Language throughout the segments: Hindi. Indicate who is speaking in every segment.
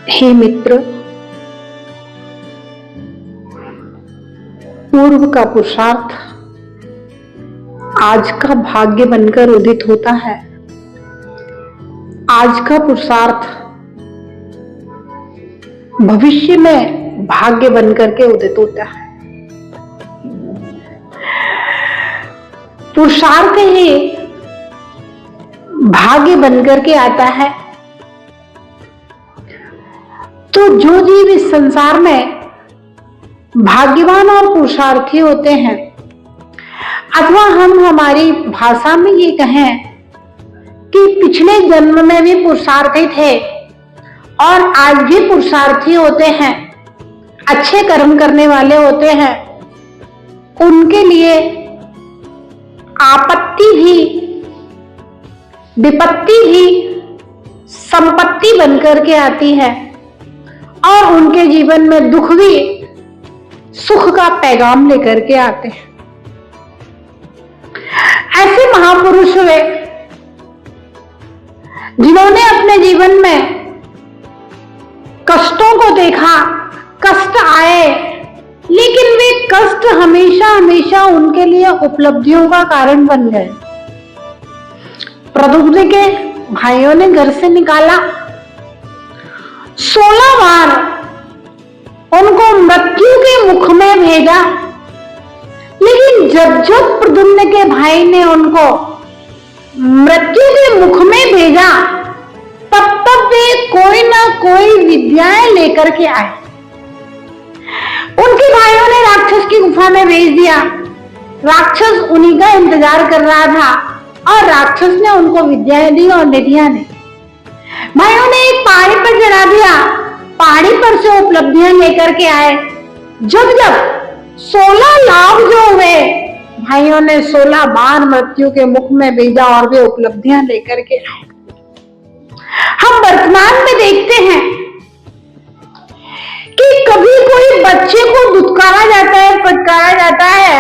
Speaker 1: हे मित्र, पूर्व का पुरुषार्थ आज का भाग्य बनकर उदित होता है। आज का पुरुषार्थ भविष्य में भाग्य बनकर के उदित होता है। पुरुषार्थ ही भाग्य बनकर के आता है। तो जो जीव इस संसार में भाग्यवान और पुरुषार्थी होते हैं, अथवा हम हमारी भाषा में ये कहें कि पिछले जन्म में भी पुरुषार्थी थे और आज भी पुरुषार्थी होते हैं, अच्छे कर्म करने वाले होते हैं, उनके लिए आपत्ति भी, विपत्ति भी संपत्ति बनकर के आती है और उनके जीवन में दुख भी सुख का पैगाम लेकर के आते हैं। ऐसे महापुरुष हुए जिन्होंने अपने जीवन में कष्टों को देखा, कष्ट आए, लेकिन वे कष्ट हमेशा हमेशा उनके लिए उपलब्धियों का कारण बन गए। प्रद्युम्न के भाइयों ने घर से निकाला, 16 बार उनको मृत्यु के मुख में भेजा, लेकिन जब जब प्रद्युम्न के भाई ने उनको मृत्यु के मुख में भेजा, तब तब वे कोई ना कोई विद्याएं लेकर के आए। उनके भाइयों ने राक्षस की गुफा में भेज दिया। राक्षस उन्हीं का इंतजार कर रहा था और राक्षस ने उनको विद्याएं दी और निधियां दी। भाइयों ने एक पहाड़ी पर चढ़ा दिया, पहाड़ी पर से उपलब्धियां लेकर के आए। जब जब 16 लाख जो हुए, भाइयों ने 16 बार मृत्यु के मुख में भेजा और वे उपलब्धियां लेकर के आए। हम वर्तमान में देखते हैं कि कभी कोई बच्चे को दुत्कारा जाता है, फटकारा जाता है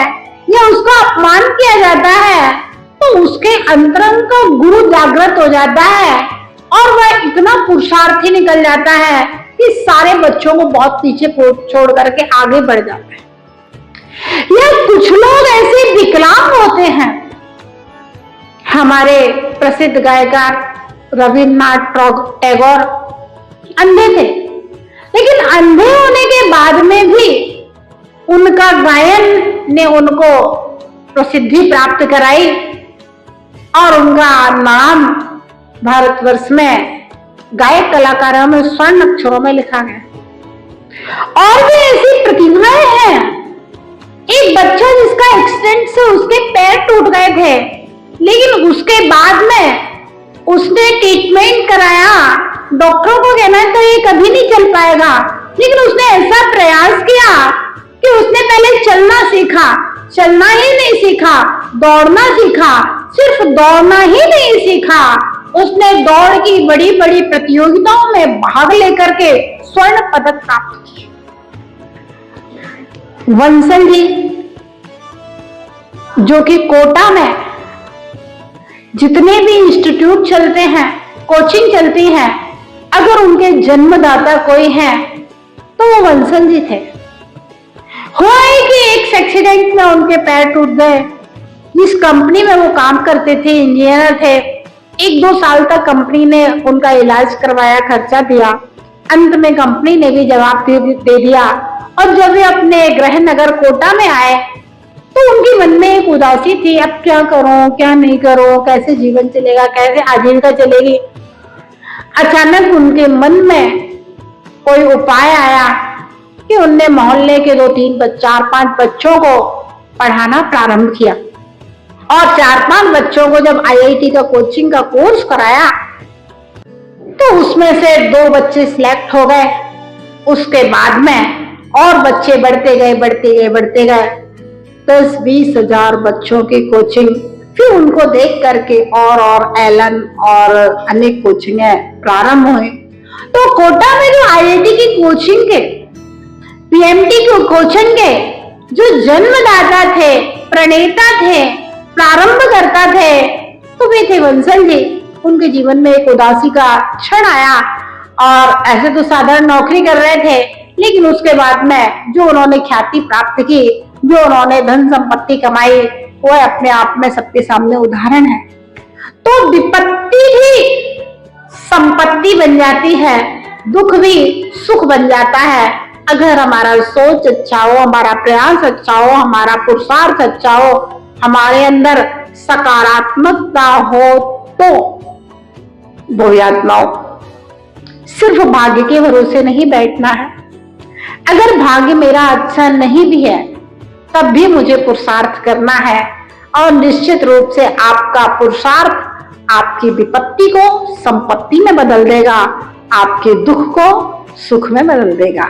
Speaker 1: या उसका अपमान किया जाता है, तो उसके अंतरंग का गुण जागृत हो जाता है और वह इतना पुरुषार्थी निकल जाता है कि सारे बच्चों को बहुत पीछे छोड़ करके आगे बढ़ जाता है। या कुछ लोग ऐसे विकलांग होते हैं। हमारे प्रसिद्ध गायकार रविन्द्रनाथ टैगोर अंधे थे, लेकिन अंधे होने के बाद में भी उनका गायन ने उनको प्रसिद्धि प्राप्त कराई और उनका नाम भारतवर्ष में गायक कलाकारों में स्वर्ण अक्षरों में लिखा गया। और भी ऐसी प्रतिभाएं हैं। एक बच्चा जिसका एक्सीडेंट से उसके पैर टूट गए थे, लेकिन उसके बाद में उसने ट्रीटमेंट कराया। डॉक्टरों को कहना था ये कभी नहीं चल पाएगा, लेकिन उसने ऐसा प्रयास किया कि उसने पहले चलना सीखा, चलना ही नहीं सीखा, दौड़ना सीखा। सिर्फ दौड़ना ही नहीं सीखा, उसने दौड़ की बड़ी बड़ी प्रतियोगिताओं में भाग लेकर के स्वर्ण पदक प्राप्त किए। वंसल जी, जो कि कोटा में जितने भी इंस्टीट्यूट चलते हैं, कोचिंग चलती है, अगर उनके जन्मदाता कोई है तो वो वंसल जी थे। हुआ है कि एक एक्सीडेंट में उनके पैर टूट गए। जिस कंपनी में वो काम करते थे, इंजीनियर थे, 1-2 साल तक कंपनी ने उनका इलाज करवाया, खर्चा दिया। अंत में कंपनी ने भी जवाब दे दिया और जब वे अपने गृह नगर कोटा में आए तो उनके मन में एक उदासी थी, अब क्या करूं, क्या नहीं करूं, कैसे जीवन चलेगा, कैसे आजीविका चलेगी। अचानक उनके मन में कोई उपाय आया कि उनने मोहल्ले के 2-3 4-5 बच्चों को पढ़ाना प्रारंभ किया और 4-5 बच्चों को जब IIT का कोचिंग का कोर्स कराया तो उसमें से 2 बच्चे सिलेक्ट हो गए। उसके बाद में और बच्चे बढ़ते गए 10-20 हजार बच्चों की कोचिंग। फिर उनको देख करके और एलन और अनेक कोचिंगें प्रारंभ हुई। तो कोटा में जो IIT की कोचिंग के, PMT की कोचिंग के जो जन्मदाता थे, प्रणेता थे, प्रारंभ करता थे, तो वे थे वंसल जी। उनके जीवन में एक उदासी का क्षण आया और ऐसे तो साधारण नौकरी कर रहे थे, लेकिन उसके बाद में जो उन्होंने ख्याति प्राप्त की, जो उन्होंने धन संपत्ति कमाई, वो अपने आप में सबके सामने उदाहरण है। तो विपत्ति भी संपत्ति बन जाती है, दुख भी सुख बन जाता है, अगर हमारा सोच अच्छा हो, हमारा प्रयास अच्छा हो, हमारा पुरुषार्थ अच्छा हो, हमारे अंदर सकारात्मकता हो। तो वो याद ना हो, सिर्फ भाग्य के भरोसे नहीं बैठना है। अगर भाग्य मेरा अच्छा नहीं भी है तब भी मुझे पुरुषार्थ करना है, और निश्चित रूप से आपका पुरुषार्थ आपकी विपत्ति को संपत्ति में बदल देगा, आपके दुख को सुख में बदल देगा।